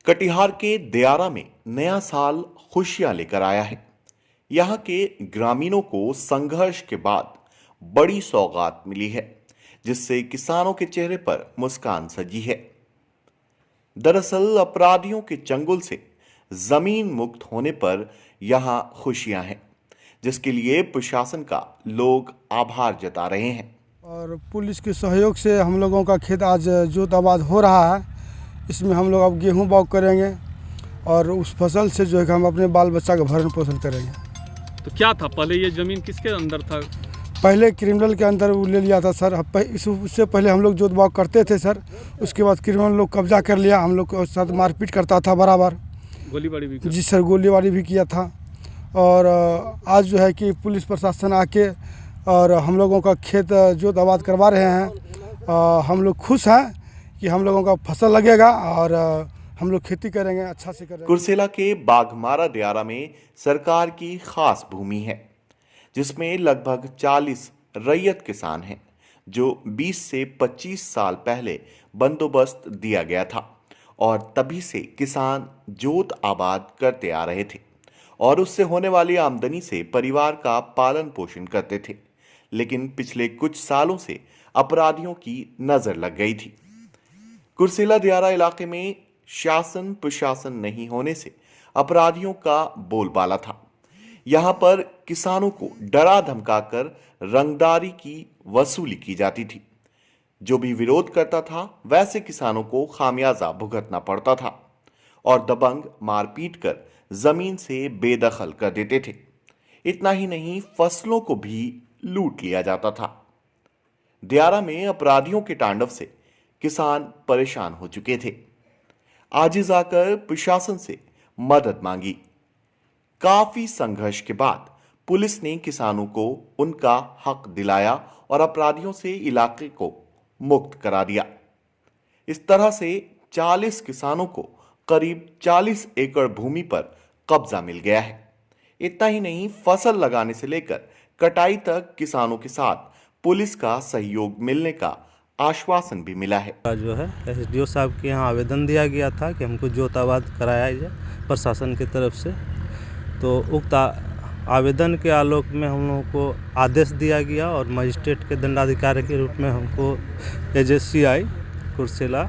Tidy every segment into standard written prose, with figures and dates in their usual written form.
कटिहार के दियारा में नया साल खुशियां लेकर आया है। यहाँ के ग्रामीणों को संघर्ष के बाद बड़ी सौगात मिली है, जिससे किसानों के चेहरे पर मुस्कान सजी है। दरअसल अपराधियों के चंगुल से जमीन मुक्त होने पर यहाँ खुशियां हैं, जिसके लिए प्रशासन का लोग आभार जता रहे हैं। और पुलिस के सहयोग से हम लोगों का खेत आज जोत आबाद हो रहा है। इसमें हम लोग अब गेहूं बाग करेंगे और उस फसल से जो है कि हम अपने बाल बच्चा का भरण पोषण करेंगे। तो क्या था पहले, ये ज़मीन किसके अंदर था? पहले क्रिमिनल के अंदर वो ले लिया था सर। उससे पहले हम लोग जोत बाग करते थे सर। उसके बाद क्रिमिनल लोग कब्जा कर लिया, हम लोग के साथ मारपीट करता था बराबर। गोलीबारी भी? जी सर, गोलीबारी भी किया था। और आज जो है कि पुलिस प्रशासन आके और हम लोगों का खेत जोत आबाद करवा रहे हैं। हम लोग खुश हैं कि हम लोगों का फसल लगेगा और हम लोग खेती करेंगे, अच्छा से करेंगे। कुर्सेला के बाघमारा दियारा में सरकार की खास भूमि है, जिसमें लगभग 40 रैयत किसान हैं, जो 20 से 25 साल पहले बंदोबस्त दिया गया था और तभी से किसान जोत आबाद करते आ रहे थे और उससे होने वाली आमदनी से परिवार का पालन पोषण करते थे। लेकिन पिछले कुछ सालों से अपराधियों की नजर लग गई थी। कुर्सेला दियारा इलाके में शासन प्रशासन नहीं होने से अपराधियों का बोलबाला था। यहां पर किसानों को डरा धमकाकर रंगदारी की वसूली की जाती थी। जो भी विरोध करता था वैसे किसानों को खामियाजा भुगतना पड़ता था और दबंग मारपीट कर जमीन से बेदखल कर देते थे। इतना ही नहीं, फसलों को भी लूट लिया जाता था। दियारा में अपराधियों के तांडव से किसान परेशान हो चुके थे। आजिज आकर प्रशासन से मदद मांगी। काफी संघर्ष के बाद पुलिस ने किसानों को उनका हक दिलाया और अपराधियों से इलाके को मुक्त करा दिया। इस तरह से 40 किसानों को करीब 40 एकड़ भूमि पर कब्जा मिल गया है। इतना ही नहीं, फसल लगाने से लेकर कटाई तक किसानों के साथ पुलिस का सहयोग मिलने का आश्वासन भी मिला है। जो है एसडीओ साहब के यहाँ आवेदन दिया गया था कि हमको जोत आबाद कराया जाए प्रशासन की तरफ से। तो उक्त आवेदन के आलोक में हम लोगों को आदेश दिया गया और मजिस्ट्रेट के दंडाधिकारी के रूप में हमको एजेसीआई कुर्सेला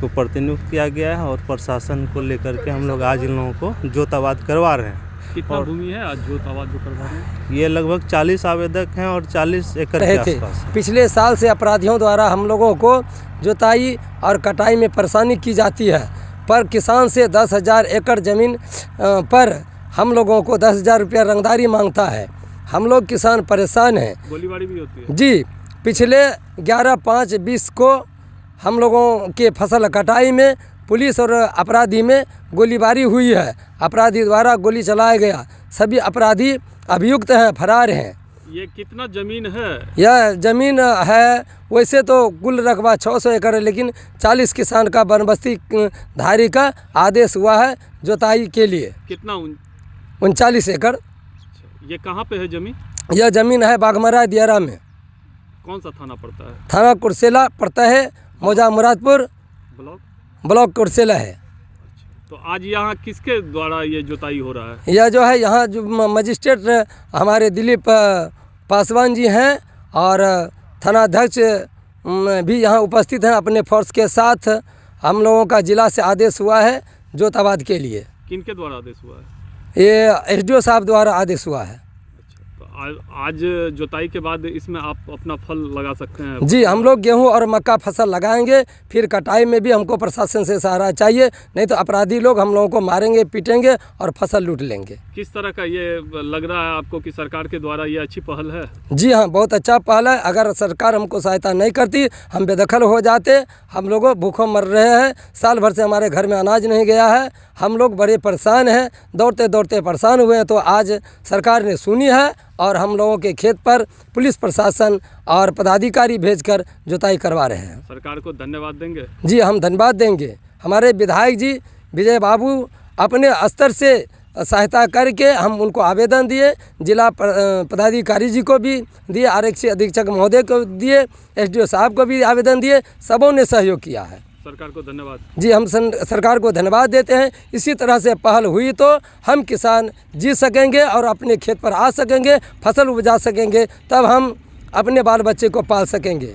को प्रतिनियुक्त किया गया है और प्रशासन को लेकर के हम लोग आज इन लोगों को जोत आबाद करवा रहे हैं। कितना भूमि है आज जोत आबाद जो करवा रहे हैं? ये लगभग 40 आवेदक हैं और 40 एकड़ के आसपास। पिछले साल से अपराधियों द्वारा हम लोगों को जुताई और कटाई में परेशानी की जाती है, पर किसान से 10,000 एकड़ ज़मीन पर हम लोगों को 10,000 रुपया रंगदारी मांगता है। हम लोग किसान परेशान हैं। गोलीबारी भी होती है? जी, पिछले 11/5/20 को हम लोगों के फसल कटाई में पुलिस और अपराधी में गोलीबारी हुई है। अपराधी द्वारा गोली चलाया गया। सभी अपराधी अभियुक्त हैं, फरार हैं। ये कितना ज़मीन है? यह ज़मीन है वैसे तो कुल रकबा 600 एकड़ है, लेकिन 40 किसान का बनबस्ती धारी का आदेश हुआ है जोताई के लिए। कितना? 39 एकड़। ये कहाँ पे है ज़मीन? यह ज़मीन है बाघमारा दियारा में। कौन सा थाना पड़ता है? थाना कुर्सेला पड़ता है, मौजा मुरादपुर ब्लॉक कुर्सेला है। तो आज यहाँ किसके द्वारा ये जोताई हो रहा है? यह जो है यहाँ जो मजिस्ट्रेट हमारे दिलीप पासवान जी हैं और थानाध्यक्ष भी यहाँ उपस्थित हैं अपने फोर्स के साथ। हम लोगों का जिला से आदेश हुआ है जोत आबाद के लिए। किनके द्वारा आदेश हुआ है? ये एसडीओ साहब द्वारा आदेश हुआ है। आज जोताई के बाद इसमें आप अपना फल लगा सकते हैं? जी, हम लोग गेहूं और मक्का फसल लगाएंगे। फिर कटाई में भी हमको प्रशासन से सहारा चाहिए, नहीं तो अपराधी लोग हम लोगों को मारेंगे, पीटेंगे और फसल लूट लेंगे। किस तरह का ये लग रहा है आपको कि सरकार के द्वारा ये अच्छी पहल है? जी हाँ, बहुत अच्छा पहल है। अगर सरकार हमको सहायता नहीं करती हम बेदखल हो जाते। हम लोग भूखों मर रहे हैं, साल भर से हमारे घर में अनाज नहीं गया है। हम लोग बड़े परेशान हैं, दौड़ते दौड़ते परेशान हुए हैं। तो आज सरकार ने सुनी है और हम लोगों के खेत पर पुलिस प्रशासन और पदाधिकारी भेजकर जुताई करवा रहे हैं। सरकार को धन्यवाद देंगे? जी, हम धन्यवाद देंगे। हमारे विधायक जी विजय बाबू अपने स्तर से सहायता करके हम उनको आवेदन दिए, जिला पदाधिकारी जी को भी दिए, आरक्षी अधीक्षक महोदय को दिए, एसडीओ साहब को भी आवेदन दिए। सबों ने सहयोग किया है। सरकार को धन्यवाद। जी, हम सरकार को धन्यवाद देते हैं। इसी तरह से पहल हुई तो हम किसान जी सकेंगे और अपने खेत पर आ सकेंगे, फसल उपजा सकेंगे, तब हम अपने बाल बच्चे को पाल सकेंगे।